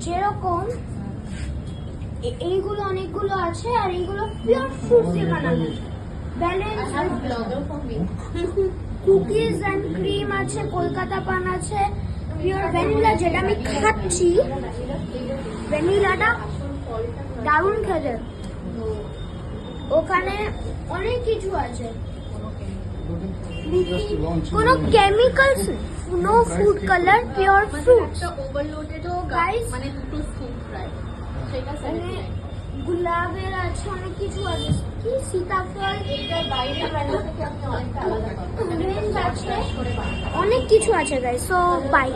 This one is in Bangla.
যেরকম এইগুলো অনেকগুলো আছে, আর এইগুলো পিওর ফ্রুট দিয়ে বানানো, ব্যালেন্স কুকিজ অ্যান্ড ক্রিম আছে, কলকাতা পান আছে, পিওর ভ্যানিলা যেটা আমি খাচ্ছি। ভ্যানিলাটা দারুণ খেতে। ওখানে অনেক কিছু আছে, কোনো chemicals, no food colour, pure fruit. তো গাইস মানে গুলাবের আছে, অনেক কিছু আছে, কি সীতাফল, অরেঞ্জ আছে, অনেক কিছু আছে গাইস। So by.